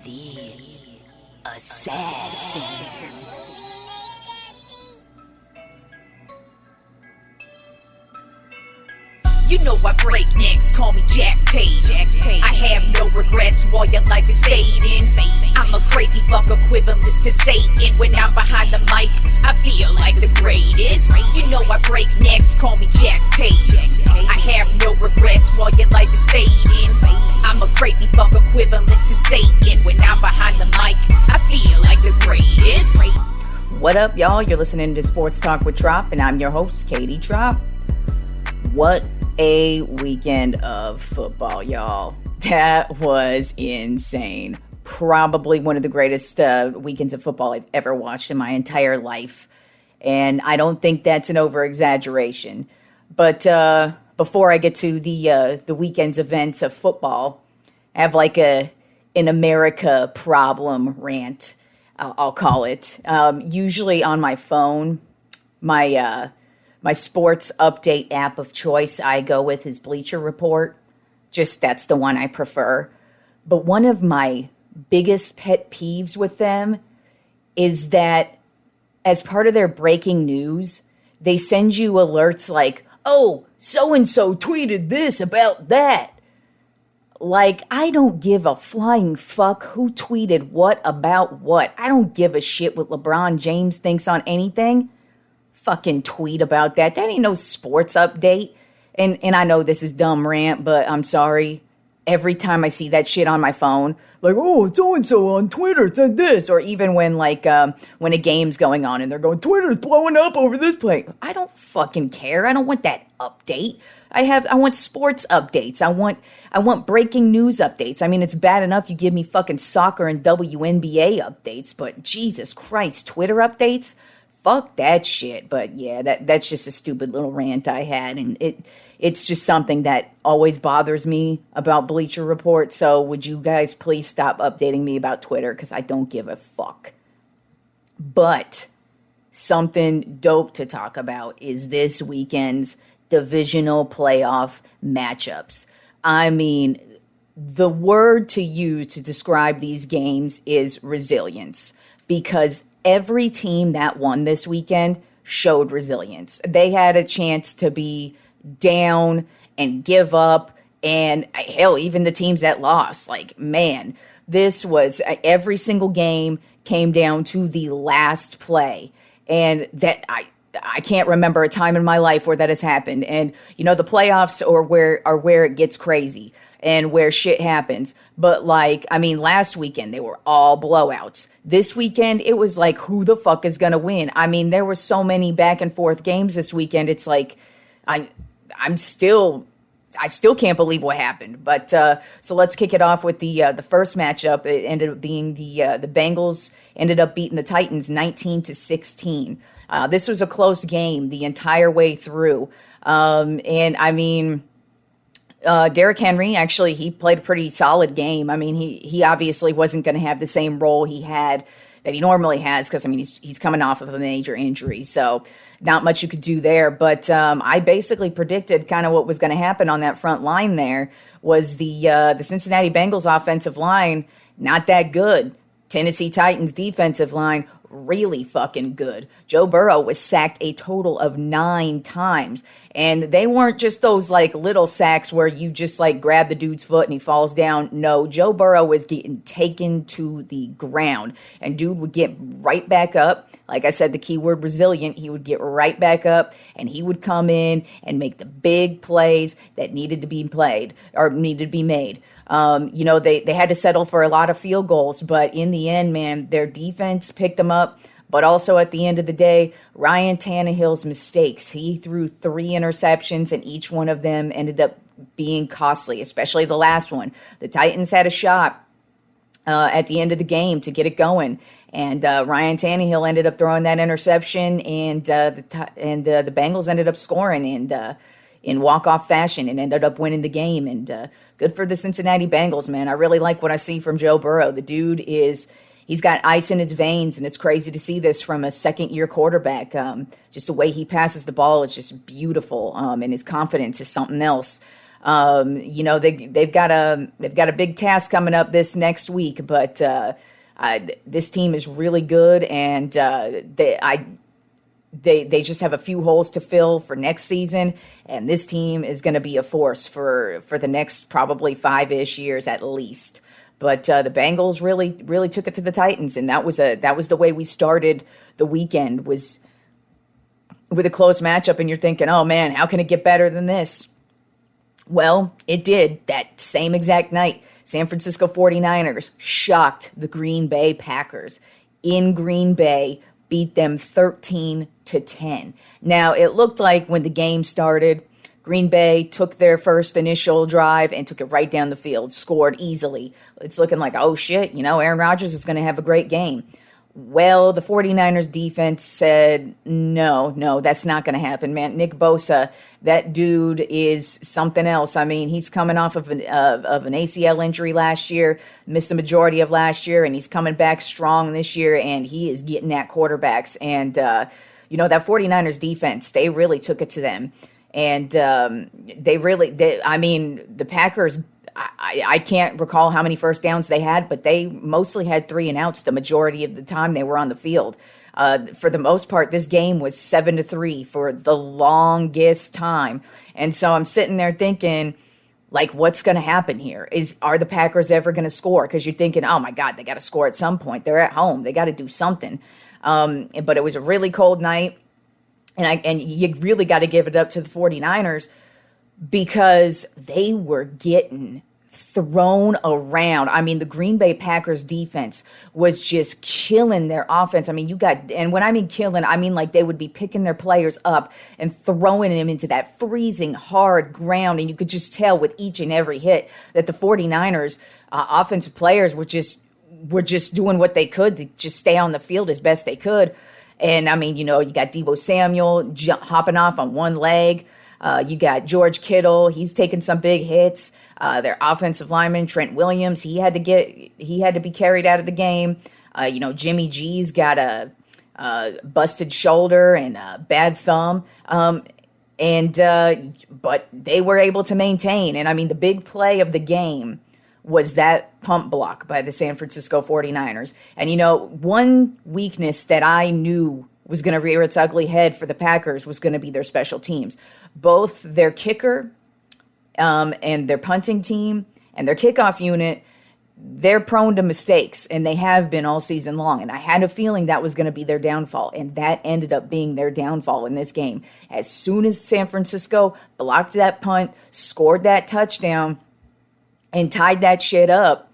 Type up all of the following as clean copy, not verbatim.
The Assassin. You know I break necks, call me Jack Tate. I have no regrets while your life is fading. I'm a crazy fuck equivalent to Satan. When I'm behind the mic, I feel like the greatest. You know I break necks, call me Jack Tate. I have no regrets while your life is fading. I'm a crazy fuck equivalent to Satan. When I'm behind the mic, I feel like the greatest. What up, y'all? You're listening to Sports Talk with Tropp, and I'm your host, Katie Tropp. What a weekend of football, y'all. That was insane. Probably one of the greatest weekends of football I've ever watched in my entire life. And I don't think that's an over-exaggeration. But before I get to the weekend's events of football, I have like an America problem rant, I'll call it. Usually on my phone, my sports update app of choice I go with is Bleacher Report. Just that's the one I prefer. But one of my biggest pet peeves with them is that as part of their breaking news, they send you alerts like, oh, so-and-so tweeted this about that. Like, I don't give a flying fuck who tweeted what about what. I don't give a shit what LeBron James thinks on anything. Fucking tweet about that. That ain't no sports update. And I know this is dumb rant, but I'm sorry. Every time I see that shit on my phone, like, oh, so-and-so on Twitter said this. Or even when when a game's going on and they're going, Twitter's blowing up over this play. I don't fucking care. I don't want that update. I want sports updates. I want breaking news updates. I mean, it's bad enough you give me fucking soccer and WNBA updates, but Jesus Christ, Twitter updates? Fuck that shit. But yeah, that's just a stupid little rant I had, and it's just something that always bothers me about Bleacher Report. So would you guys please stop updating me about Twitter, because I don't give a fuck. But something dope to talk about is this weekend's divisional playoff matchups. I mean, the word to use to describe these games is resilience, because every team that won this weekend showed resilience. They had a chance to be down and give up, and hell, even the teams that lost. Like, man, this was every single game came down to the last play, and that I can't remember a time in my life where that has happened. And you know, the playoffs are where it gets crazy and where shit happens. But like, I mean, last weekend they were all blowouts. This weekend it was like, who the fuck is gonna win? I mean, there were so many back and forth games this weekend. It's like I still can't believe what happened. But so let's kick it off with the first matchup. It ended up being the Bengals ended up beating the Titans 19-16. This was a close game the entire way through. And I mean, Derrick Henry, actually, he played a pretty solid game. I mean, he obviously wasn't going to have the same role that he normally has, because I mean, he's coming off of a major injury, so not much you could do there. But I basically predicted kind of what was going to happen on that front line. There was the Cincinnati Bengals offensive line, not that good. Tennessee Titans defensive line, really fucking good. Joe Burrow was sacked a total of 9 times. And they weren't just those like little sacks where you just like grab the dude's foot and he falls down. No, Joe Burrow was getting taken to the ground. And dude would get right back up. Like I said, the keyword resilient, he would get right back up and he would come in and make the big plays that needed to be played or needed to be made. You know, they had to settle for a lot of field goals, but in the end, man, their defense picked them up. But also at the end of the day, Ryan Tannehill's mistakes. He threw 3 interceptions, and each one of them ended up being costly, especially the last one. The Titans had a shot at the end of the game to get it going, and Ryan Tannehill ended up throwing that interception, and the Bengals ended up scoring in walk-off fashion and ended up winning the game. And good for the Cincinnati Bengals, man. I really like what I see from Joe Burrow. The dude he's got ice in his veins, and it's crazy to see this from a second-year quarterback. Just the way he passes the ball is just beautiful, and his confidence is something else. They've got a big task coming up this next week, but this team is really good, and they just have a few holes to fill for next season, and this team is going to be a force for the next probably 5-ish years at least. But the Bengals really took it to the Titans, and that was the way we started the weekend, was with a close matchup, and you're thinking, oh man, how can it get better than this? Well, it did. That same exact night, San Francisco 49ers shocked the Green Bay Packers in Green Bay, beat them 13-10. Now, it looked like when the game started, Green Bay took their first initial drive and took it right down the field, scored easily. It's looking like, oh shit, Aaron Rodgers is going to have a great game. Well, the 49ers defense said, no, that's not going to happen, man. Nick Bosa, that dude is something else. I mean, he's coming off of an ACL injury last year, missed the majority of last year, and he's coming back strong this year, and he is getting at quarterbacks. And, that 49ers defense, they really took it to them. And the Packers, I can't recall how many first downs they had, but they mostly had 3 and outs the majority of the time they were on the field. For the most part, this game was 7-3 for the longest time. And so I'm sitting there thinking, like, what's going to happen here? Are the Packers ever going to score? Because you're thinking, oh my God, they got to score at some point. They're at home. They got to do something. But it was a really cold night. And you really got to give it up to the 49ers, because they were getting thrown around. I mean, the Green Bay Packers defense was just killing their offense. I mean, and when I mean killing, I mean like they would be picking their players up and throwing them into that freezing hard ground. And you could just tell with each and every hit that the 49ers offensive players were just doing what they could to just stay on the field as best they could. And I mean, you got Deebo Samuel hopping off on one leg. You got George Kittle. He's taking some big hits. Their offensive lineman, Trent Williams, he had to be carried out of the game. Jimmy G's got a busted shoulder and a bad thumb. But they were able to maintain. And I mean, the big play of the game was that pump block by the San Francisco 49ers. And, one weakness that I knew was going to rear its ugly head for the Packers was going to be their special teams. Both their kicker and their punting team and their kickoff unit, they're prone to mistakes, and they have been all season long. And I had a feeling that was going to be their downfall, and that ended up being their downfall in this game. As soon as San Francisco blocked that punt, scored that touchdown, and tied that shit up,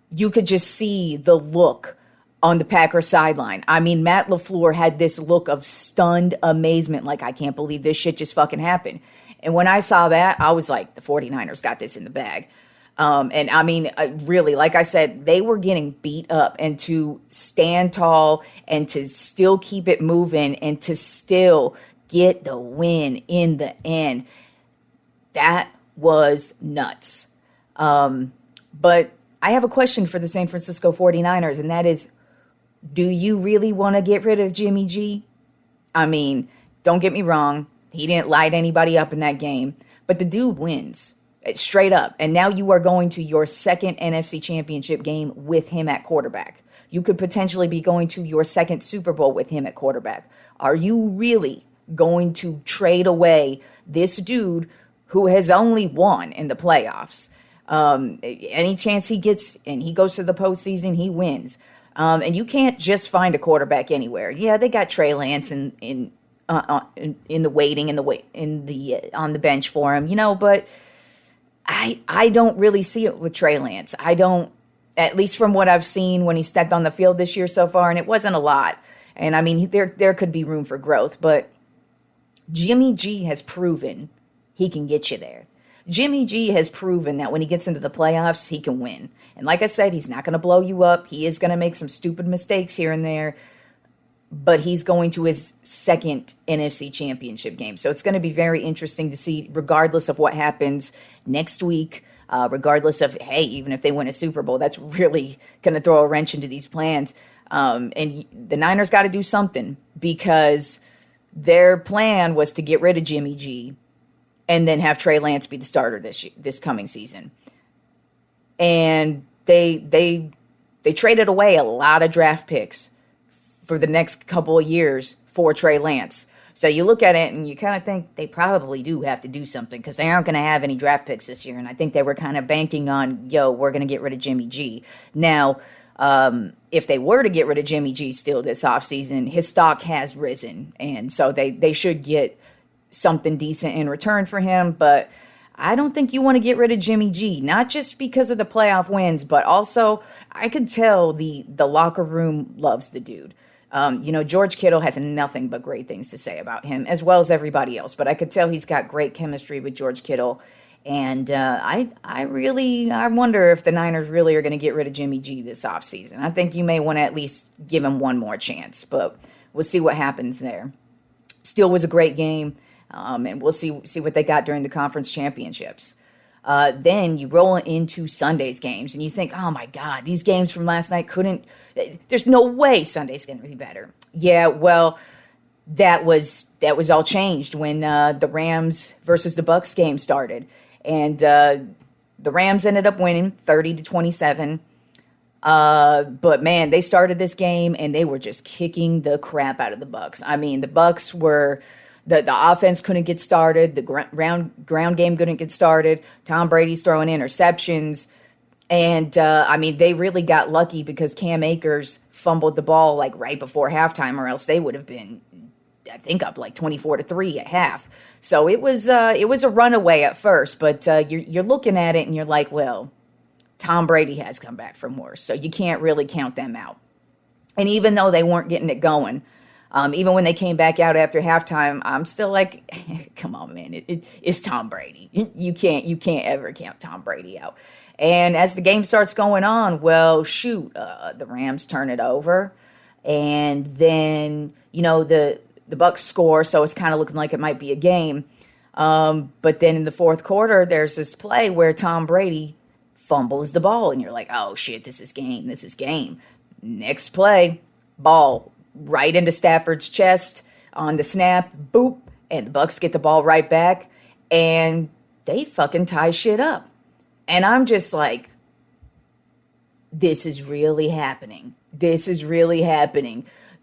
you could just see the look on the Packers sideline. I mean, Matt LaFleur had this look of stunned amazement, like, I can't believe this shit just fucking happened. And when I saw that, I was like, the 49ers got this in the bag. And I mean, really, like I said, they were getting beat up, and to stand tall and to still keep it moving and to still get the win in the end, that was nuts. But I have a question for the San Francisco 49ers, and that is, do you really want to get rid of Jimmy G? I mean, don't get me wrong. He didn't light anybody up in that game, but the dude wins straight up. And now you are going to your second NFC championship game with him at quarterback. You could potentially be going to your second Super Bowl with him at quarterback. Are you really going to trade away this dude who has only won in the playoffs? Any chance he gets and he goes to the postseason, he wins. And you can't just find a quarterback anywhere. Yeah, they got Trey Lance in the waiting on the bench for him, but I don't really see it with Trey Lance. I don't, at least from what I've seen when he stepped on the field this year so far, and it wasn't a lot. And I mean, there could be room for growth, but Jimmy G has proven he can get you there. Jimmy G has proven that when he gets into the playoffs, he can win. And like I said, he's not going to blow you up. He is going to make some stupid mistakes here and there, but he's going to his second NFC championship game. So it's going to be very interesting to see, regardless of what happens next week, regardless of, hey, even if they win a Super Bowl, that's really going to throw a wrench into these plans. And the Niners got to do something, because their plan was to get rid of Jimmy G and then have Trey Lance be the starter this coming season. And they traded away a lot of draft picks for the next couple of years for Trey Lance. So you look at it and you kind of think they probably do have to do something because they aren't going to have any draft picks this year. And I think they were kind of banking on, we're going to get rid of Jimmy G. Now, if they were to get rid of Jimmy G still this offseason, his stock has risen. And so they should get something decent in return for him. But I don't think you want to get rid of Jimmy G, not just because of the playoff wins, but also I could tell the locker room loves the dude. George Kittle has nothing but great things to say about him, as well as everybody else. But I could tell he's got great chemistry with George Kittle. And I wonder if the Niners really are going to get rid of Jimmy G this offseason. I think you may want to at least give him one more chance, but we'll see what happens there. Still was a great game, and we'll see what they got during the conference championships. Then you roll into Sunday's games, and you think, oh my God, these games from last night there's no way Sunday's going to be better. Yeah, well, that was all changed when the Rams versus the Bucs game started. And the Rams ended up winning 30-27. But man, they started this game and they were just kicking the crap out of the Bucs. I mean, the Bucs were the offense couldn't get started, the ground game couldn't get started. Tom Brady's throwing interceptions, and they really got lucky because Cam Akers fumbled the ball like right before halftime, or else they would have been, I think, up like 24-3 at half. So it was a runaway at first, but you're looking at it and you're like, well, Tom Brady has come back from worse, so you can't really count them out. And even though they weren't getting it going, even when they came back out after halftime, I'm still like, come on, man, it's Tom Brady. You can't ever count Tom Brady out. And as the game starts going on, well, shoot, the Rams turn it over, and then the Bucs score, so it's kind of looking like it might be a game. But then in the fourth quarter, there's this play where Tom Brady fumbles the ball, and you're like, oh shit, this is game. Next play, ball right into Stafford's chest on the snap, boop, and the Bucs get the ball right back, and they fucking tie shit up. And I'm just like, this is really happening.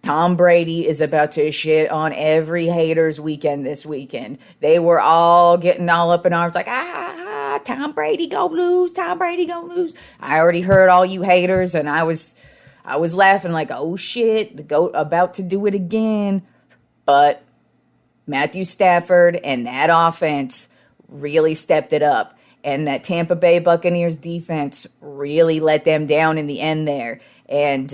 Tom Brady is about to shit on every hater's weekend this weekend. They were all getting all up in arms like, Tom Brady go lose. I already heard all you haters, and I was laughing like, oh shit, the GOAT about to do it again. But Matthew Stafford and that offense really stepped it up. And that Tampa Bay Buccaneers defense really let them down in the end there. And,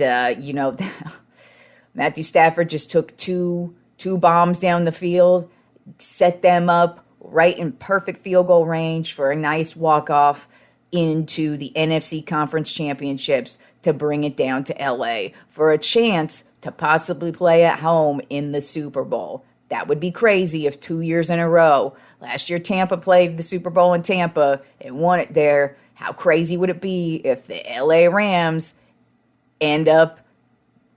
Matthew Stafford just took two bombs down the field, set them up right in perfect field goal range for a nice walk-off into the NFC Conference Championships to bring it down to LA for a chance to possibly play at home in the Super Bowl. That would be crazy if 2 years in a row. Last year, Tampa played the Super Bowl in Tampa and won it there. How crazy would it be if the LA Rams end up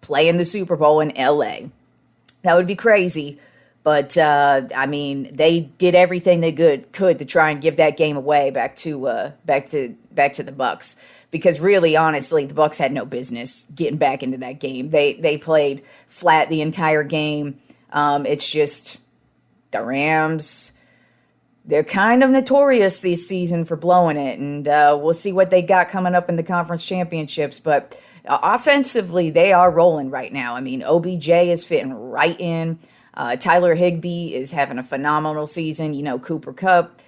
playing the Super Bowl in LA? That would be crazy. But, they did everything they could to try and give that game away back to the Bucs. Because really, honestly, the Bucs had no business getting back into that game. They played flat the entire game. It's just the Rams, they're kind of notorious this season for blowing it, and we'll see what they got coming up in the conference championships. But offensively, they are rolling right now. I mean, OBJ is fitting right in. Tyler Higbee is having a phenomenal season. Cooper Kupp,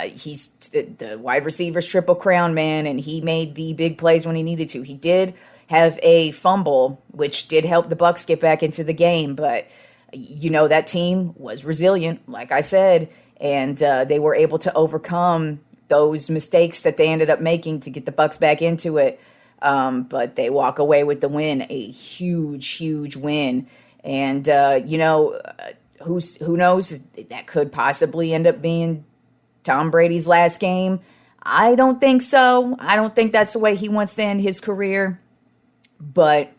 he's the wide receivers triple crown man, and he made the big plays when he needed to. He did have a fumble, which did help the Bucs get back into the game, but that team was resilient, like I said, and they were able to overcome those mistakes that they ended up making to get the Bucs back into it. But they walk away with the win, a huge, huge win. And, who knows? That could possibly end up being Tom Brady's last game. I don't think so. I don't think that's the way he wants to end his career. But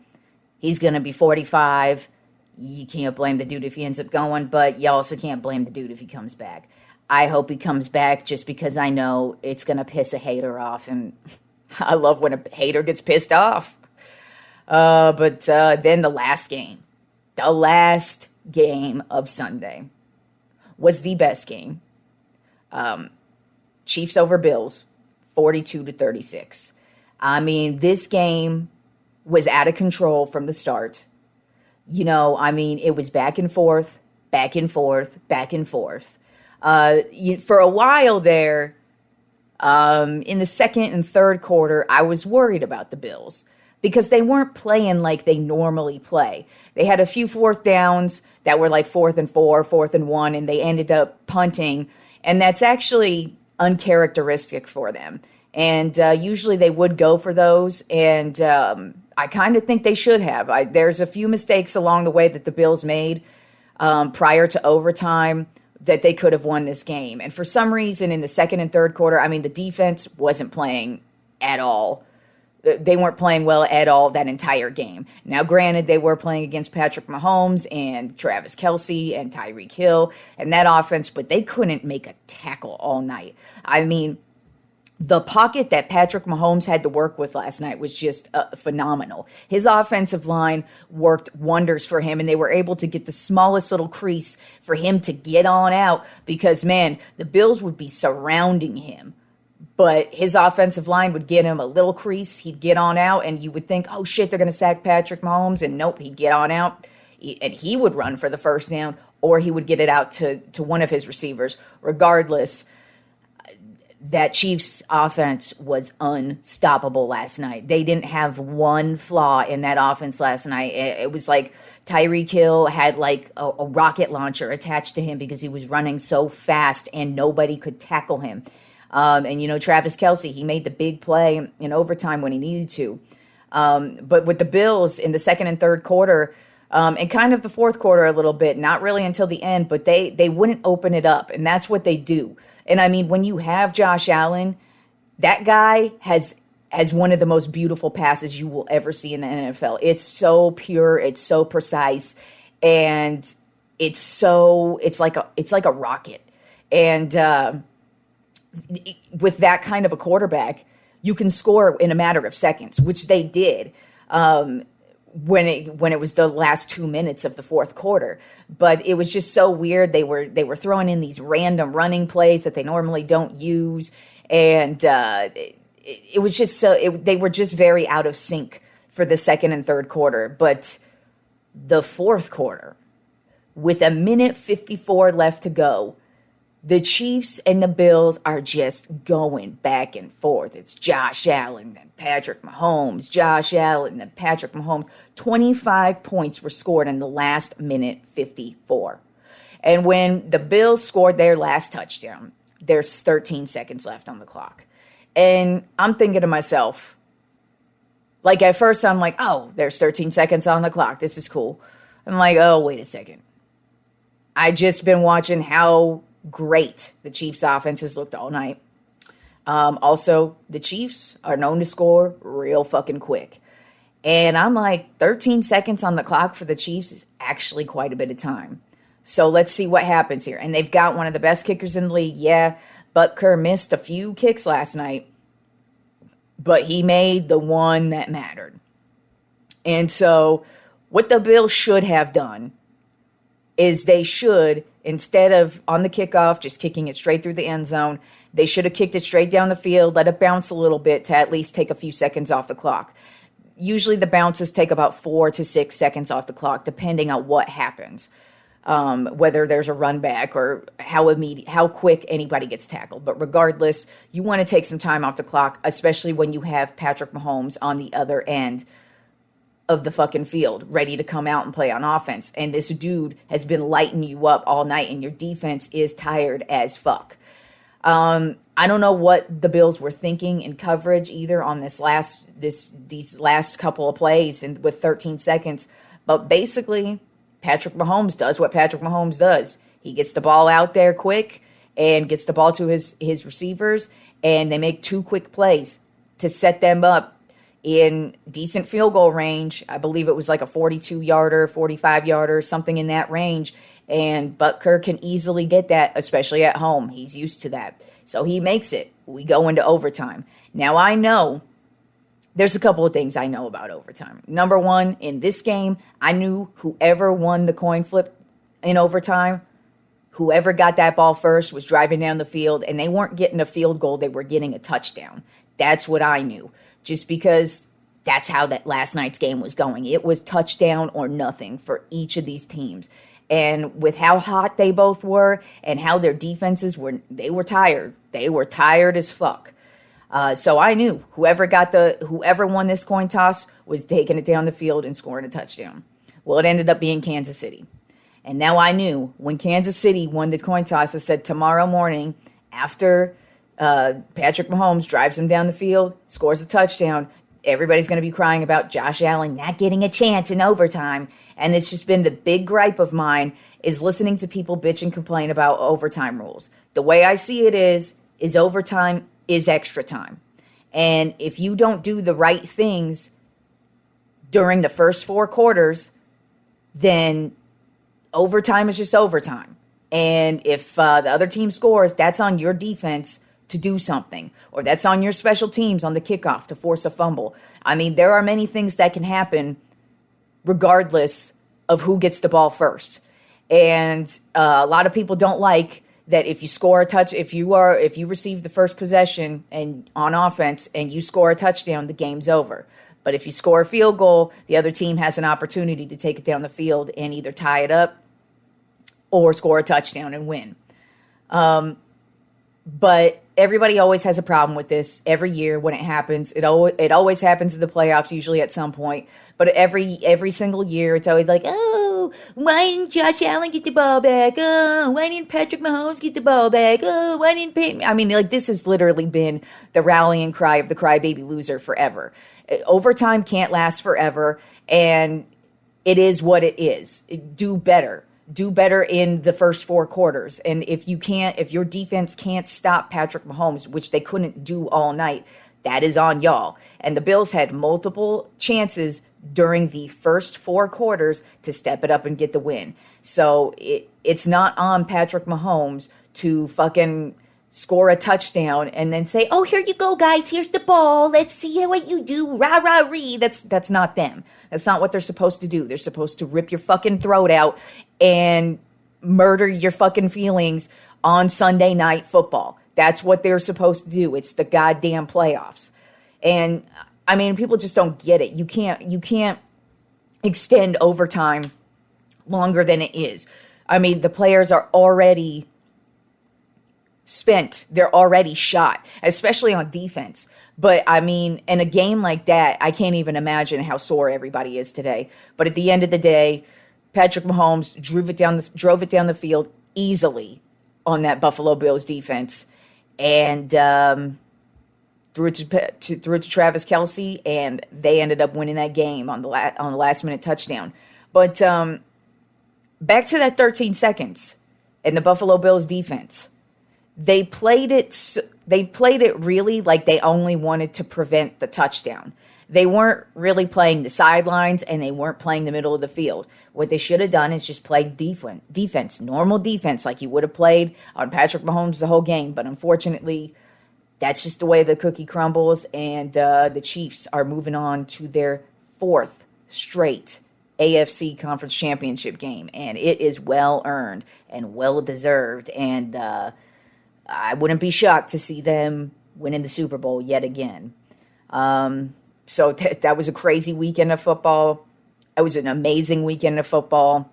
he's going to be 45. You can't blame the dude if he ends up going, but you also can't blame the dude if he comes back. I hope he comes back just because I know it's going to piss a hater off. And I love when a hater gets pissed off. But then the last game of Sunday was the best game. Chiefs over Bills, 42-36. I mean, this game was out of control from the start. It was back and forth, back and forth, back and forth. For a while there, in the second and third quarter, I was worried about the Bills because they weren't playing like they normally play. They had a few fourth downs that were like 4th and 4, 4th and 1, and they ended up punting. And that's actually uncharacteristic for them. And usually they would go for those. And I kind of think they should have. There's a few mistakes along the way that the Bills made prior to overtime that they could have won this game. And for some reason in the second and third quarter, the defense wasn't playing at all. They weren't playing well at all that entire game. Now, granted, they were playing against Patrick Mahomes and Travis Kelce and Tyreek Hill and that offense, but they couldn't make a tackle all night. The pocket that Patrick Mahomes had to work with last night was just phenomenal. His offensive line worked wonders for him, and they were able to get the smallest little crease for him to get on out because, man, the Bills would be surrounding him. But his offensive line would get him a little crease. He'd get on out, and you would think, oh, shit, they're going to sack Patrick Mahomes. And nope, he'd get on out, and he would run for the first down, or he would get it out to one of his receivers. Regardless, that Chiefs offense was unstoppable last night. They didn't have one flaw in that offense last night. It was like Tyreek Hill had like a rocket launcher attached to him because he was running so fast and nobody could tackle him. Travis Kelce, he made the big play in overtime when he needed to. But with the Bills in the second and third quarter, and kind of the fourth quarter a little bit, not really until the end, but they wouldn't open it up, and that's what they do. And when you have Josh Allen, that guy has one of the most beautiful passes you will ever see in the NFL. It's so pure, it's so precise, and it's like a rocket. And with that kind of a quarterback, you can score in a matter of seconds, which they did when it was the last 2 minutes of the fourth quarter. But it was just so weird. They were throwing in these random running plays that they normally don't use, and it was just they were just very out of sync for the second and third quarter. But the fourth quarter, with 1:54 left to go, the Chiefs and the Bills are just going back and forth. It's Josh Allen, then Patrick Mahomes, Josh Allen, then Patrick Mahomes. 25 points were scored in the last 1:54. And when the Bills scored their last touchdown, there's 13 seconds left on the clock. And I'm thinking to myself, like at first I'm like, oh, there's 13 seconds on the clock. This is cool. I'm like, oh, wait a second. I just been watching how great the Chiefs offense has looked all night. Also, the Chiefs are known to score real fucking quick. And I'm like, 13 seconds on the clock for the Chiefs is actually quite a bit of time. So let's see what happens here. And they've got one of the best kickers in the league. Yeah, Butker missed a few kicks last night, but he made the one that mattered. And so what the Bills should have done is they should, instead of on the kickoff, just kicking it straight through the end zone, they should have kicked it straight down the field, let it bounce a little bit to at least take a few seconds off the clock. Usually the bounces take about 4 to 6 seconds off the clock, depending on what happens, whether there's a run back or how quick anybody gets tackled. But regardless, you want to take some time off the clock, especially when you have Patrick Mahomes on the other end of the fucking field, ready to come out and play on offense. And this dude has been lighting you up all night, and your defense is tired as fuck. I don't know what the Bills were thinking in coverage either on these last couple of plays and with 13 seconds. But basically, Patrick Mahomes does what Patrick Mahomes does. He gets the ball out there quick and gets the ball to his receivers, and they make 2 quick plays to set them up in decent field goal range. I believe it was like a 42-yarder, 45-yarder, something in that range. And Butker can easily get that, especially at home. He's used to that. So he makes it. We go into overtime. Now I know there's a couple of things I know about overtime. Number one, in this game, I knew whoever won the coin flip in overtime, whoever got that ball first was driving down the field, and they weren't getting a field goal. They were getting a touchdown. That's what I knew, just because that's how that last night's game was going. It was touchdown or nothing for each of these teams. And with how hot they both were and how their defenses were, they were tired. They were tired as fuck. So I knew whoever won this coin toss was taking it down the field and scoring a touchdown. Well, it ended up being Kansas City. And now I knew when Kansas City won the coin toss, I said tomorrow morning after Patrick Mahomes drives him down the field, scores a touchdown, everybody's going to be crying about Josh Allen not getting a chance in overtime. And it's just been the big gripe of mine is listening to people bitch and complain about overtime rules. The way I see it is overtime is extra time. And if you don't do the right things during the first 4 quarters, then overtime is just overtime. And if the other team scores, that's on your defense to do something, or that's on your special teams on the kickoff to force a fumble. I mean, there are many things that can happen regardless of who gets the ball first. And a lot of people don't like that if you score a touch, if you receive the first possession and on offense and you score a touchdown, the game's over. But if you score a field goal, the other team has an opportunity to take it down the field and either tie it up or score a touchdown and win. But everybody always has a problem with this every year when it happens. It always happens in the playoffs, usually at some point. But every single year, it's always like, oh, why didn't Josh Allen get the ball back? Oh, why didn't Patrick Mahomes get the ball back? Oh, why didn't Peyton? I mean, like, this has literally been the rallying cry of the crybaby loser forever. Overtime can't last forever, and it is what it is. Do better. Do better in the first 4 quarters. And if your defense can't stop Patrick Mahomes, which they couldn't do all night, that is on y'all. And the Bills had multiple chances during the first 4 quarters to step it up and get the win. So it's not on Patrick Mahomes to fucking score a touchdown and then say, oh, here you go, guys. Here's the ball. Let's see what you do. Rah, rah, ree. That's not them. That's not what they're supposed to do. They're supposed to rip your fucking throat out and murder your fucking feelings on Sunday Night Football. That's what they're supposed to do. It's the goddamn playoffs. And I mean, people just don't get it. You can't extend overtime longer than it is. I mean, the players are already spent. They're already shot, especially on defense. But I mean, in a game like that, I can't even imagine how sore everybody is today. But at the end of the day, Patrick Mahomes drove it down the field easily on that Buffalo Bills defense, and threw it to Travis Kelce, and they ended up winning that game on the last minute touchdown. But back to that 13 seconds and the Buffalo Bills defense. They played it really like they only wanted to prevent the touchdown. They weren't really playing the sidelines, and they weren't playing the middle of the field. What they should have done is just played defense, normal defense, like you would have played on Patrick Mahomes the whole game. But unfortunately, that's just the way the cookie crumbles, and the Chiefs are moving on to their 4th straight AFC Conference Championship game, and it is well-earned and well-deserved, and I wouldn't be shocked to see them winning the Super Bowl yet again. So that was a crazy weekend of football. It was an amazing weekend of football.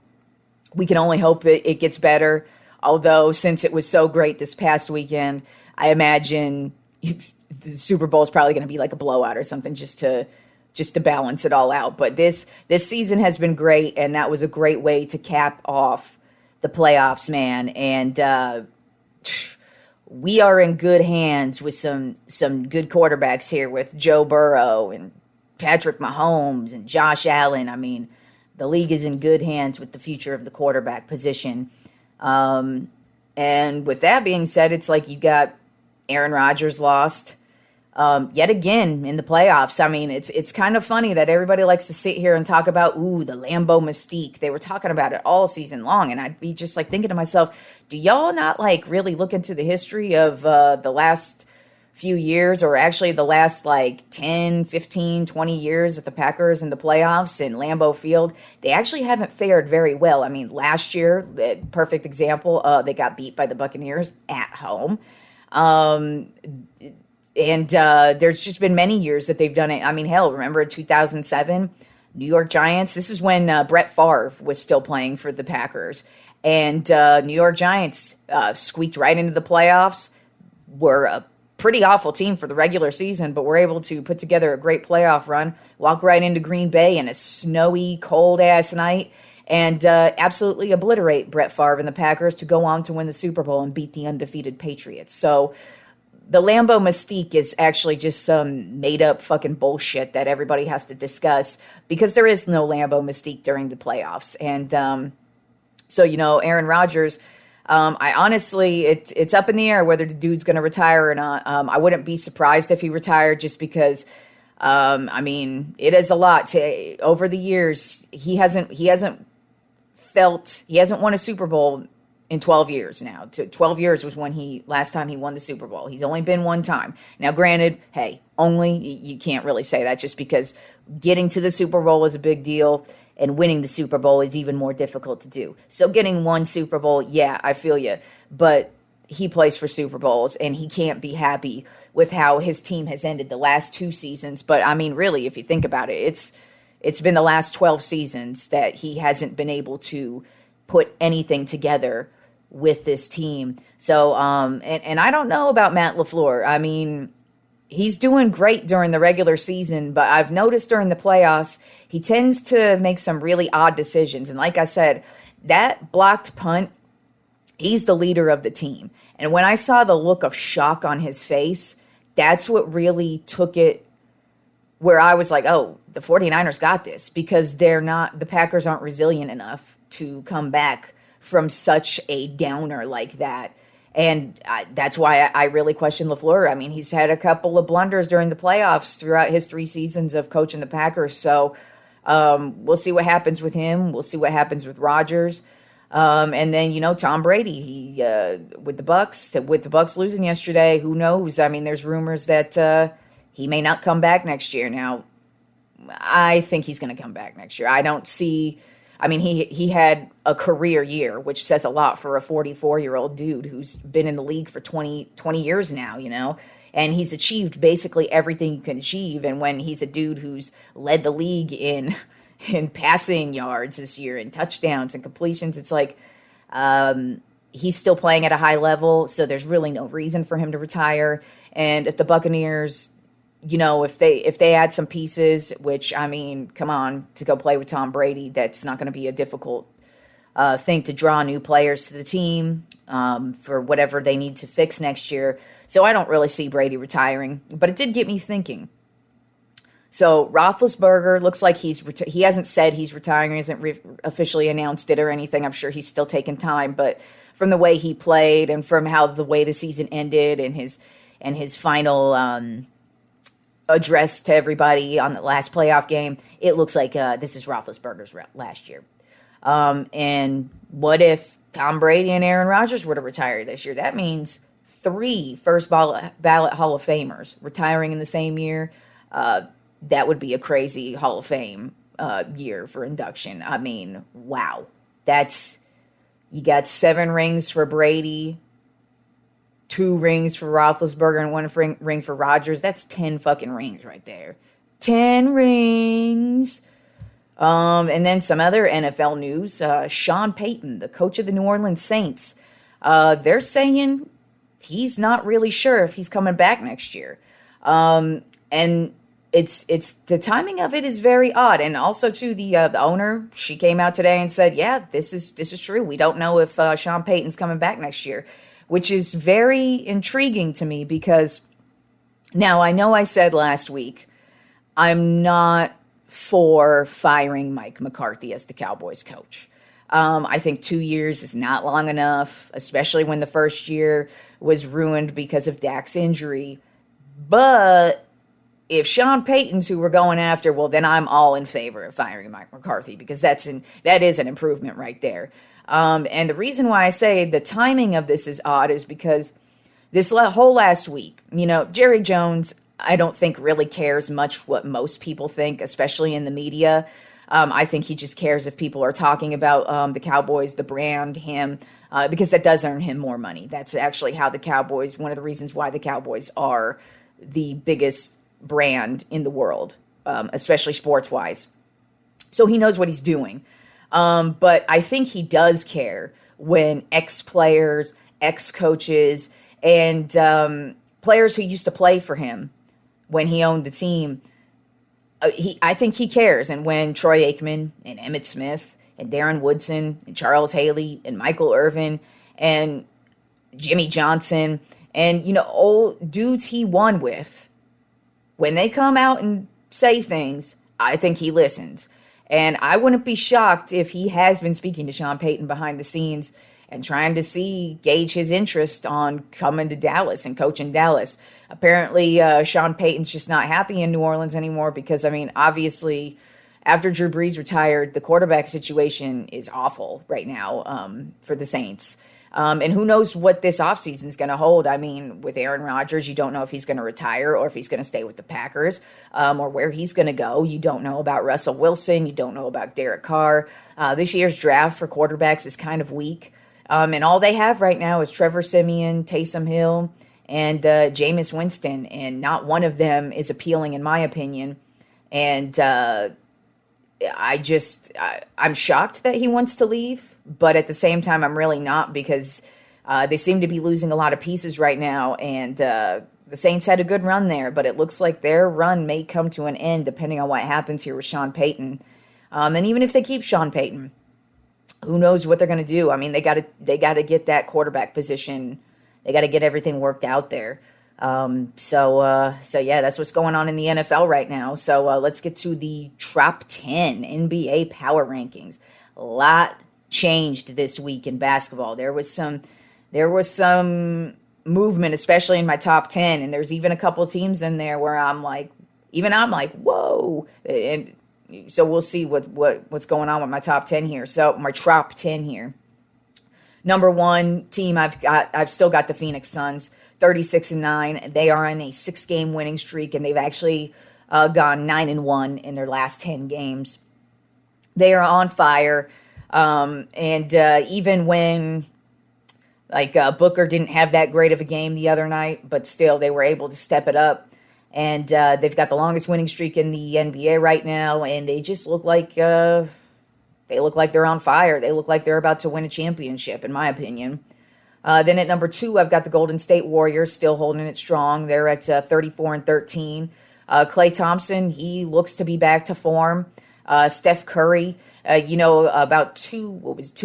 We can only hope it gets better. Although, since it was so great this past weekend, I imagine the Super Bowl is probably going to be like a blowout or something just to balance it all out. But this season has been great, and that was a great way to cap off the playoffs, man. And we are in good hands with some good quarterbacks here with Joe Burrow and Patrick Mahomes and Josh Allen. I mean, the league is in good hands with the future of the quarterback position. And with that being said, it's like you got Aaron Rodgers lost. yet again in the playoffs. I mean, it's kind of funny that everybody likes to sit here and talk about, the Lambeau mystique. They were talking about it all season long, and I'd be just like thinking to myself, do y'all not like really look into the history of the last few years, or actually the last like 10, 15, 20 years of the Packers in the playoffs in Lambeau Field? They actually haven't fared very well. I mean, last year, perfect example, they got beat by the Buccaneers at home. And there's just been many years that they've done it. I mean, hell, remember 2007, New York Giants? This is when Brett Favre was still playing for the Packers. And New York Giants squeaked right into the playoffs, were a pretty awful team for the regular season, but were able to put together a great playoff run, walk right into Green Bay in a snowy, cold-ass night, and absolutely obliterate Brett Favre and the Packers to go on to win the Super Bowl and beat the undefeated Patriots. So the Lambeau mystique is actually just some made-up fucking bullshit that everybody has to discuss, because there is no Lambeau mystique during the playoffs. And so, Aaron Rodgers, I honestly, it's up in the air whether the dude's going to retire or not. I wouldn't be surprised if he retired, just because, I mean, it is a lot over the years. He hasn't won a Super Bowl in 12 years now. 12 years was when last time he won the Super Bowl. He's only been one time. Now, granted, hey, you can't really say that, just because getting to the Super Bowl is a big deal and winning the Super Bowl is even more difficult to do. So getting one Super Bowl, yeah, I feel you. But he plays for Super Bowls, and he can't be happy with how his team has ended the last 2 seasons. But, I mean, really, if you think about it, it's been the last 12 seasons that he hasn't been able to put anything together with this team. So, and I don't know about Matt LaFleur. I mean, he's doing great during the regular season, but I've noticed during the playoffs, he tends to make some really odd decisions. And like I said, that blocked punt, he's the leader of the team. And when I saw the look of shock on his face, that's what really took it where I was like, oh, the 49ers got this, because the Packers aren't resilient enough to come back from such a downer like that. And that's why I really question LaFleur. I mean, he's had a couple of blunders during the playoffs throughout his 3 seasons of coaching the Packers. So we'll see what happens with him. We'll see what happens with Rodgers. And then, Tom Brady, with the Bucs losing yesterday, who knows? I mean, there's rumors that he may not come back next year. Now, I think he's going to come back next year. He had a career year, which says a lot for a 44-year-old dude who's been in the league for 20 years now, and he's achieved basically everything you can achieve. And when he's a dude who's led the league in passing yards this year and touchdowns and completions, it's like he's still playing at a high level, so there's really no reason for him to retire. And if the Buccaneers, if they add some pieces, which, I mean, come on, to go play with Tom Brady, that's not going to be a difficult thing to draw new players to the team for whatever they need to fix next year. So I don't really see Brady retiring, but it did get me thinking. So Roethlisberger looks like he hasn't said he's retiring, he hasn't officially announced it or anything. I'm sure he's still taking time, but from the way he played and from the way the season ended and his final address to everybody on the last playoff game, it looks like this is Roethlisberger's last year. And what if Tom Brady and Aaron Rodgers were to retire this year? That means 3 first ballot Hall of Famers retiring in the same year. That would be a crazy Hall of Fame year for induction. I mean, wow. You got 7 rings for Brady, 2 rings for Roethlisberger, and 1 ring for Rodgers. That's 10 fucking rings right there. 10 rings. And then some other NFL news. Sean Payton, the coach of the New Orleans Saints, they're saying he's not really sure if he's coming back next year. And it's the timing of it is very odd. And also, too, the owner, she came out today and said, yeah, this is true. We don't know if Sean Payton's coming back next year, which is very intriguing to me, because now I know I said last week I'm not for firing Mike McCarthy as the Cowboys coach. I think 2 years is not long enough, especially when the first year was ruined because of Dak's injury. But if Sean Payton's who we're going after, well, then I'm all in favor of firing Mike McCarthy, because that is an improvement right there. And the reason why I say the timing of this is odd is because this whole last week, Jerry Jones, I don't think really cares much what most people think, especially in the media. I think he just cares if people are talking about the Cowboys, the brand, him, because that does earn him more money. That's actually how the Cowboys, one of the reasons why the Cowboys are the biggest brand in the world, especially sports-wise. So he knows what he's doing. But I think he does care when ex-players, ex-coaches, and players who used to play for him when he owned the team, I think he cares. And when Troy Aikman and Emmitt Smith and Darren Woodson and Charles Haley and Michael Irvin and Jimmy Johnson and, old dudes he won with, when they come out and say things, I think he listens. And I wouldn't be shocked if he has been speaking to Sean Payton behind the scenes and trying to gauge his interest on coming to Dallas and coaching Dallas. Apparently, Sean Payton's just not happy in New Orleans anymore because, obviously, after Drew Brees retired, the quarterback situation is awful right now for the Saints. And who knows what this offseason is going to hold. With Aaron Rodgers, you don't know if he's going to retire or if he's going to stay with the Packers or where he's going to go. You don't know about Russell Wilson. You don't know about Derek Carr. This year's draft for quarterbacks is kind of weak. And all they have right now is Trevor Siemian, Taysom Hill, and Jameis Winston. And not one of them is appealing, in my opinion. And I'm shocked that he wants to leave. But at the same time, I'm really not, because they seem to be losing a lot of pieces right now. And the Saints had a good run there, but it looks like their run may come to an end depending on what happens here with Sean Payton. And even if they keep Sean Payton, who knows what they're going to do? They got to get that quarterback position. They got to get everything worked out there. So yeah, that's what's going on in the NFL right now. So let's get to the Tropp 10 NBA Power Rankings. A lot changed this week in basketball. There was some movement, especially in my top 10, and there's even a couple teams in there where I'm like, whoa. And so we'll see what's going on with my top 10 here. So my Tropp 10 here. Number one team, I've still got the Phoenix Suns, 36-9. They are on a 6-game winning streak, and they've actually gone 9-1 in their last 10 games. They are on fire. And even when Booker didn't have that great of a game the other night, but still they were able to step it up. And they've got the longest winning streak in the NBA right now, and they just look like they're on fire. They look like they're about to win a championship, in my opinion. Then at number 2, I've got the Golden State Warriors still holding it strong. They're at 34-13. Klay Thompson, he looks to be back to form. Steph Curry, about 3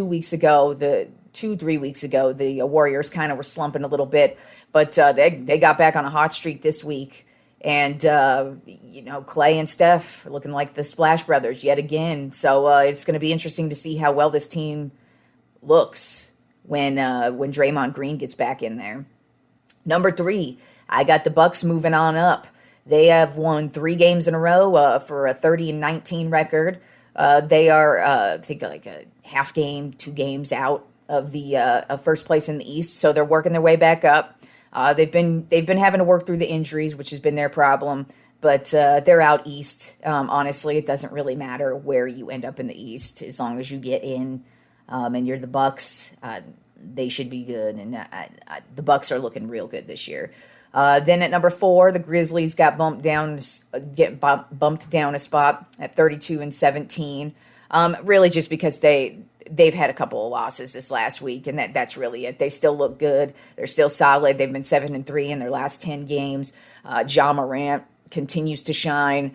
weeks ago, the Warriors kind of were slumping a little bit, but they got back on a hot streak this week. And, Klay and Steph are looking like the Splash Brothers yet again. So it's going to be interesting to see how well this team looks when Draymond Green gets back in there. Number 3, I got the Bucks moving on up. They have won 3 games in a row for a 30-19 record. They are, I think, like a half game, 2 games out of the of first place in the East. So they're working their way back up. They've been having to work through the injuries, which has been their problem. But they're out East. Honestly, it doesn't really matter where you end up in the East as long as you get in. And you're the Bucks. They should be good, and the Bucks are looking real good this year. Then at number 4, the Grizzlies got bumped down a spot at 32-17. Really just because they've had a couple of losses this last week, and that's really it. They still look good. They're still solid. They've been 7-3 in their last 10 games. Ja Morant continues to shine.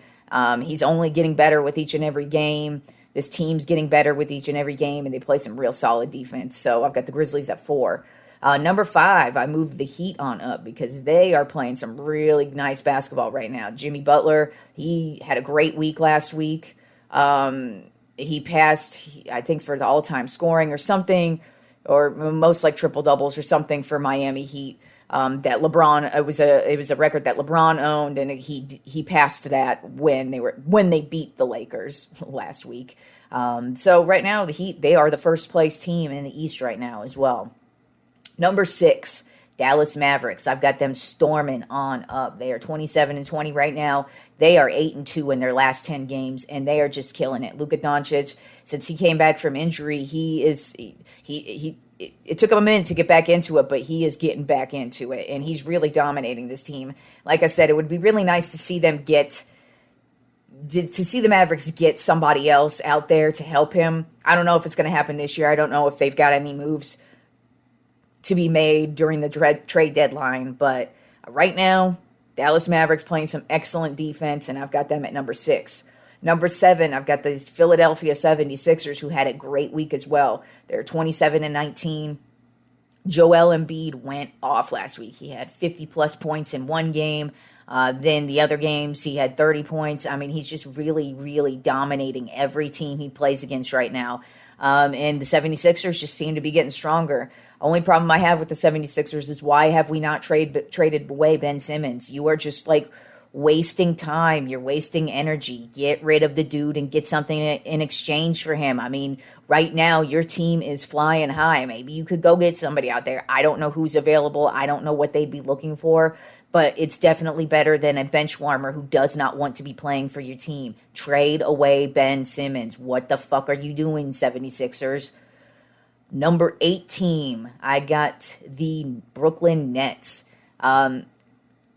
He's only getting better with each and every game. This team's getting better with each and every game, and they play some real solid defense. So I've got the Grizzlies at 4. Number 5, I moved the Heat on up because they are playing some really nice basketball right now. Jimmy Butler, he had a great week last week. He passed, I think, for the all-time scoring or something, or most like triple-doubles or something for Miami Heat. that LeBron, it was a record that LeBron owned, and he passed that when they beat the Lakers last week. So right now the Heat, they are the first place team in the East right now as well. Number 6, Dallas Mavericks. I've got them storming on up. They are 27-20 right now. They are 8-2 in their last 10 games, and they are just killing it. Luka Doncic, since he came back from injury, it took him a minute to get back into it, but he is getting back into it, and he's really dominating this team. Like I said, it would be really nice to see them the Mavericks get somebody else out there to help him. I don't know if it's going to happen this year. I don't know if they've got any moves to be made during the trade deadline, but right now, Dallas Mavericks playing some excellent defense, and I've got them at number 6. Number 7, I've got the Philadelphia 76ers, who had a great week as well. They're 27-19. Joel Embiid went off last week. He had 50-plus points in one game. Then the other games, he had 30 points. I mean, he's just really, really dominating every team he plays against right now. And the 76ers just seem to be getting stronger. Only problem I have with the 76ers is, why have we not traded away Ben Simmons? You are just wasting time. You're wasting energy. Get rid of the dude and get something in exchange for him. I mean, right now your team is flying high. Maybe you could go get somebody out there. I don't know who's available. I don't know what they'd be looking for, but it's definitely better than a bench warmer who does not want to be playing for your team. Trade away Ben Simmons. What the fuck are you doing, 76ers? Number 8 team, I got the Brooklyn Nets.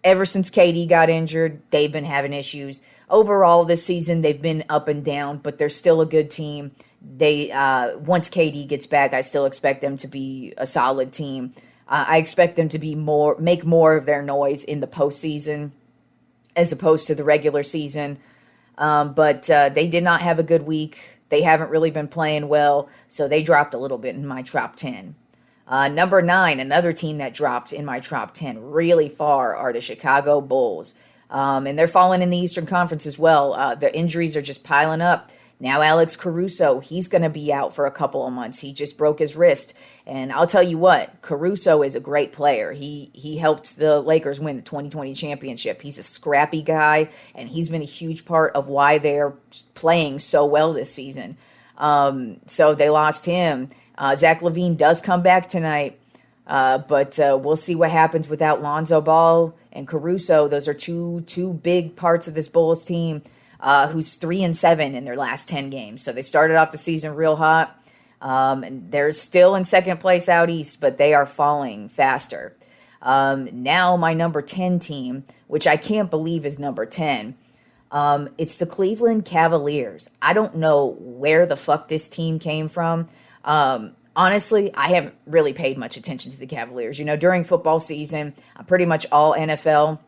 Ever since KD got injured, they've been having issues. Overall, this season, they've been up and down, but they're still a good team. Once KD gets back, I still expect them to be a solid team. I expect them to make more of their noise in the postseason as opposed to the regular season. But they did not have a good week. They haven't really been playing well, so they dropped a little bit in my Tropp Ten. Number 9, another team that dropped in my Tropp 10 really far, are the Chicago Bulls. And they're falling in the Eastern Conference as well. The injuries are just piling up. Now Alex Caruso, he's going to be out for a couple of months. He just broke his wrist. And I'll tell you what, Caruso is a great player. He helped the Lakers win the 2020 championship. He's a scrappy guy, and he's been a huge part of why they're playing so well this season. So they lost him. Zach LaVine does come back tonight, but we'll see what happens without Lonzo Ball and Caruso. Those are two big parts of this Bulls team, who's 3-7 in their last 10 games. So they started off the season real hot. And they're still in second place out east, but they are falling faster. Now my number 10 team, which I can't believe is number 10, it's the Cleveland Cavaliers. I don't know where the fuck this team came from. Honestly, I haven't really paid much attention to the Cavaliers. During football season, I'm pretty much all NFL.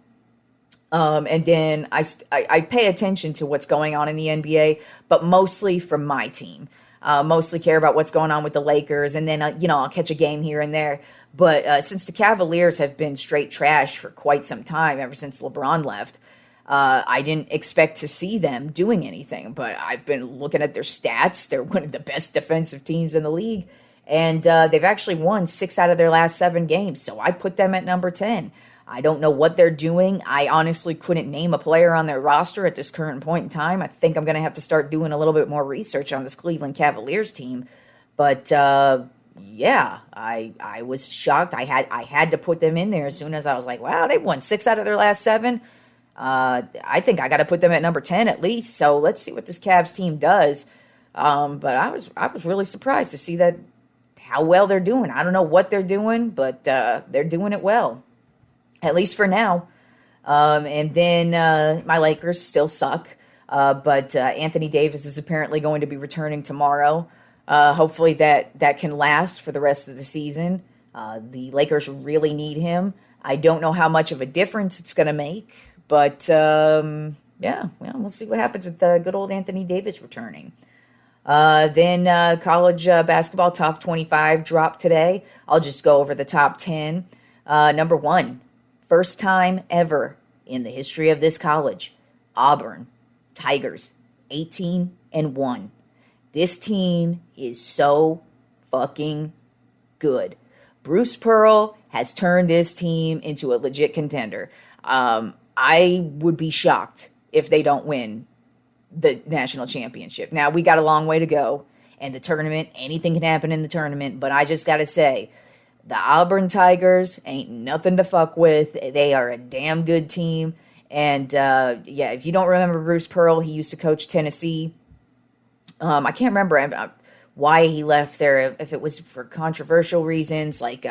And then I pay attention to what's going on in the NBA, but mostly from my team. Mostly care about what's going on with the Lakers, and then, I'll catch a game here and there. But since the Cavaliers have been straight trash for quite some time, ever since LeBron left, I didn't expect to see them doing anything. But I've been looking at their stats. They're one of the best defensive teams in the league, and they've actually won 6 out of their last 7 games. So I put them at number 10. I don't know what they're doing. I honestly couldn't name a player on their roster at this current point in time. I think I'm going to have to start doing a little bit more research on this Cleveland Cavaliers team. But yeah, I was shocked. I had to put them in there as soon as I was like, wow, they won 6 out of their last 7. I think I got to put them at number 10 at least. So let's see what this Cavs team does. But I was really surprised to see how well they're doing. I don't know what they're doing, but they're doing it well. At least for now. And then my Lakers still suck. But Anthony Davis is apparently going to be returning tomorrow. Hopefully that can last for the rest of the season. The Lakers really need him. I don't know how much of a difference it's going to make. But, yeah, well, we'll see what happens with good old Anthony Davis returning. Then college basketball top 25 dropped today. I'll just go over the top 10. Number 1. First time ever in the history of this college, Auburn Tigers, 18-1. This team is so fucking good. Bruce Pearl has turned this team into a legit contender. I would be shocked if they don't win the national championship. Now, we got a long way to go. And the tournament, anything can happen in the tournament. But I just got to say, the Auburn Tigers ain't nothing to fuck with. They are a damn good team. And, if you don't remember Bruce Pearl, he used to coach Tennessee. I can't remember why he left there, if it was for controversial reasons like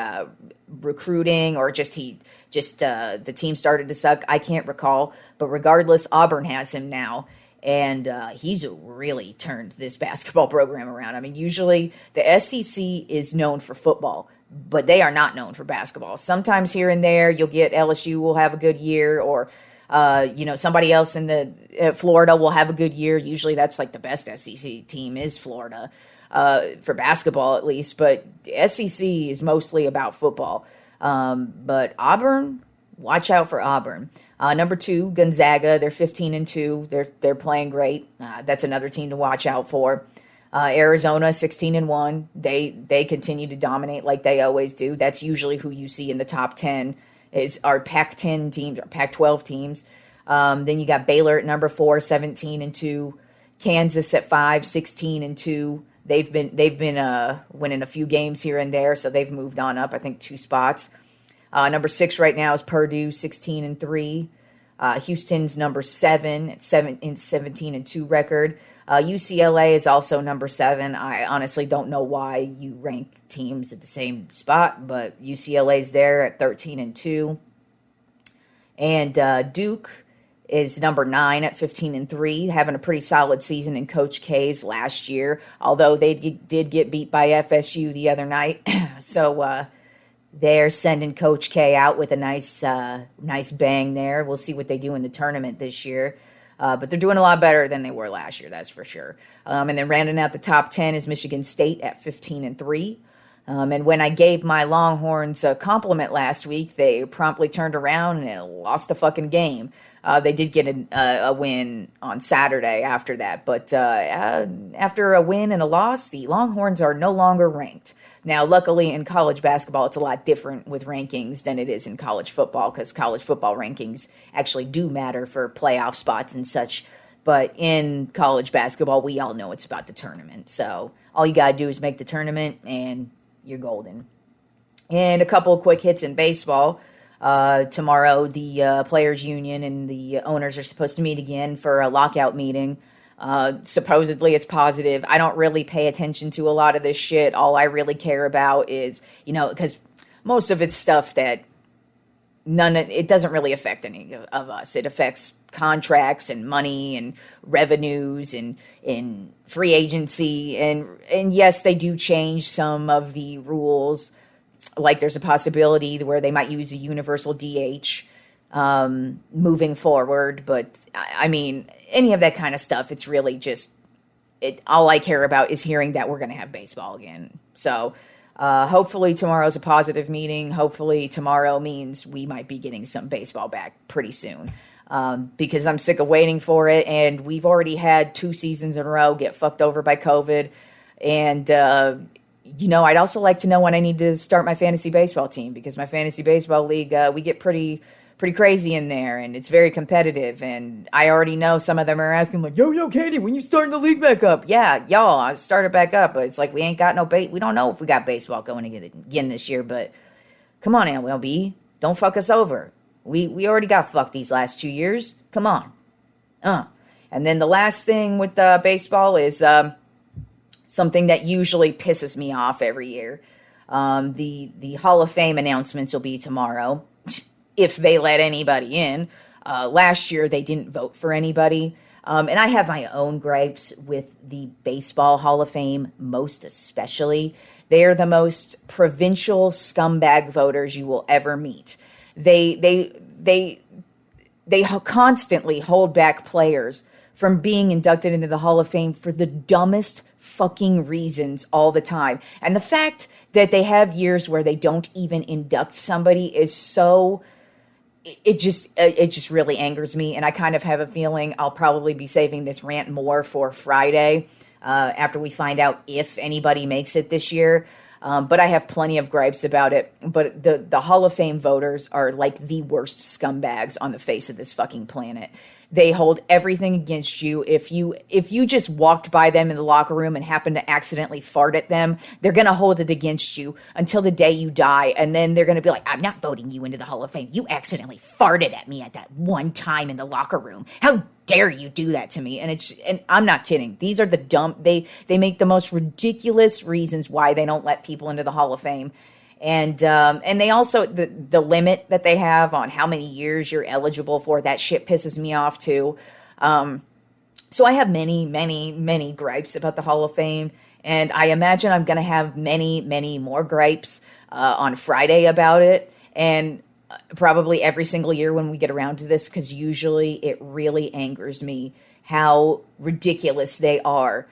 recruiting or just the team started to suck. I can't recall. But regardless, Auburn has him now. And he's really turned this basketball program around. I mean, usually the SEC is known for football, but they are not known for basketball. Sometimes here and there, you'll get LSU will have a good year, or somebody else in the Florida will have a good year. Usually, that's like the best SEC team is Florida for basketball, at least. But SEC is mostly about football. But Auburn, watch out for Auburn. Number 2, Gonzaga. They're 15-2. They're playing great. That's another team to watch out for. Arizona, 16-1. They continue to dominate like they always do. That's usually who you see in the top 10 is our Pac-10 teams, or Pac-12 teams. Then you got Baylor at number 4, 17-2. Kansas at 5, 16-2. They've been winning a few games here and there, so they've moved on up, I think, 2 spots. Number 6 right now is Purdue, 16-3. Houston's number 7 at 17-2 record. UCLA is also number 7. I honestly don't know why you rank teams at the same spot, but UCLA's there at 13-2. And Duke is number 9 at 15-3, having a pretty solid season in Coach K's last year, although they did get beat by FSU the other night. So, they're sending Coach K out with a nice bang there. We'll see what they do in the tournament this year. But they're doing a lot better than they were last year, that's for sure. And then rounding out the top 10 is Michigan State at 15-3. And when I gave my Longhorns a compliment last week, they promptly turned around and lost a fucking game. They did get a win on Saturday after that. But after a win and a loss, the Longhorns are no longer ranked. Now, luckily, in college basketball, it's a lot different with rankings than it is in college football, because college football rankings actually do matter for playoff spots and such. But in college basketball, we all know it's about the tournament. So all you got to do is make the tournament, and you're golden. And a couple of quick hits in baseball. Tomorrow, the Players Union and the owners are supposed to meet again for a lockout meeting. Supposedly it's positive. I don't really pay attention to a lot of this shit. All I really care about is, because most of it's stuff that it doesn't really affect any of us. It affects contracts and money and revenues and in free agency. And yes, they do change some of the rules. Like there's a possibility where they might use a universal DH moving forward. But I mean, any of that kind of stuff, it's really just, all I care about is hearing that we're going to have baseball again. So hopefully tomorrow's a positive meeting. Hopefully tomorrow means we might be getting some baseball back pretty soon. Because I'm sick of waiting for it. And we've already had 2 seasons in a row get fucked over by COVID. And, I'd also like to know when I need to start my fantasy baseball team, because my fantasy baseball league, we get pretty crazy in there, and it's very competitive. And I already know some of them are asking like, yo, Katie, when you starting the league back up? Yeah, y'all, I started back up, but it's like we ain't got no we don't know if we got baseball going again this year. But come on, MLB, don't fuck us over. We already got fucked these last 2 years. Come on. And then the last thing with baseball is something that usually pisses me off every year. The Hall of Fame announcements will be tomorrow, if they let anybody in. Last year, they didn't vote for anybody. And I have my own gripes with the Baseball Hall of Fame, most especially. They are the most provincial scumbag voters you will ever meet. They constantly hold back players from being inducted into the Hall of Fame for the dumbest fucking reasons all the time. And the fact that they have years where they don't even induct somebody is so... It just really angers me. And I kind of have a feeling I'll probably be saving this rant more for Friday after we find out if anybody makes it this year. But I have plenty of gripes about it. But the Hall of Fame voters are like the worst scumbags on the face of this fucking planet. They hold everything against you. If you just walked by them in the locker room and happened to accidentally fart at them, they're going to hold it against you until the day you die. And then they're going to be like, I'm not voting you into the Hall of Fame. You accidentally farted at me at that one time in the locker room. How dare you do that to me? And I'm not kidding. These are the dumb, they make the most ridiculous reasons why they don't let people into the Hall of Fame. And they also, the limit that they have on how many years you're eligible for, that shit pisses me off too. So I have many gripes about the Hall of Fame. And I imagine I'm going to have many more gripes on Friday about it. And probably every single year when we get around to this, because usually it really angers me how ridiculous they are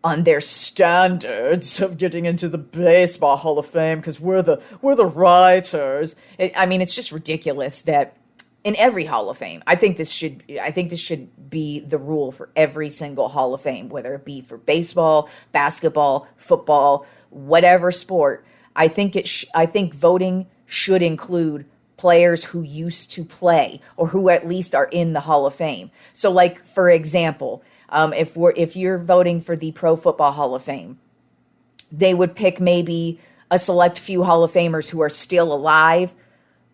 on their standards of getting into the Baseball Hall of Fame because we're the writers. I mean, it's just ridiculous that in every Hall of Fame, I think this should be the rule for every single Hall of Fame, whether it be for baseball, basketball, football, whatever sport. I think voting should include players who used to play or who at least are in the Hall of Fame. So, like, for example, if you're voting for the Pro Football Hall of Fame, they would pick maybe a select few Hall of Famers who are still alive,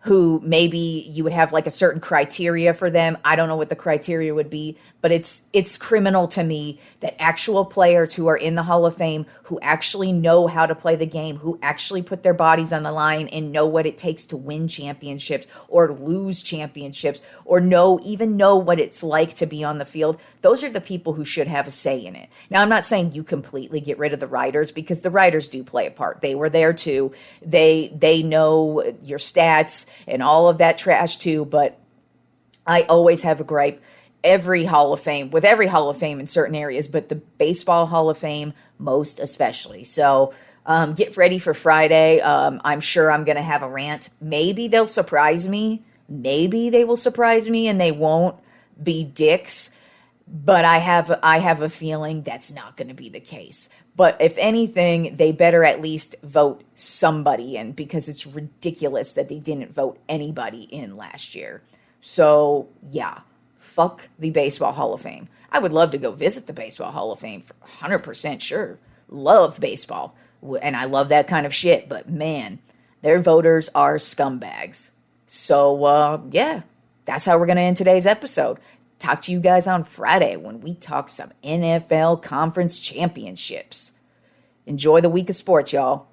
who maybe you would have like a certain criteria for them. I don't know what the criteria would be, but it's criminal to me that actual players who are in the Hall of Fame, who actually know how to play the game, who actually put their bodies on the line and know what it takes to win championships or lose championships or even know what it's like to be on the field. Those are the people who should have a say in it. Now, I'm not saying you completely get rid of the writers, because the writers do play a part. They were there too. They know your stats and all of that trash too, but I always have a gripe with every Hall of Fame in certain areas, but the Baseball Hall of Fame most especially. So get ready for Friday. I'm sure I'm going to have a rant. Maybe they'll surprise me. Maybe they will surprise me and they won't be dicks. But I have a feeling that's not going to be the case. But if anything, they better at least vote somebody in, because it's ridiculous that they didn't vote anybody in last year. So, yeah, fuck the Baseball Hall of Fame. I would love to go visit the Baseball Hall of Fame, for 100% sure. Love baseball, and I love that kind of shit. But, man, their voters are scumbags. So, yeah, that's how we're going to end today's episode. Talk to you guys on Friday when we talk some NFL conference championships. Enjoy the week of sports, y'all.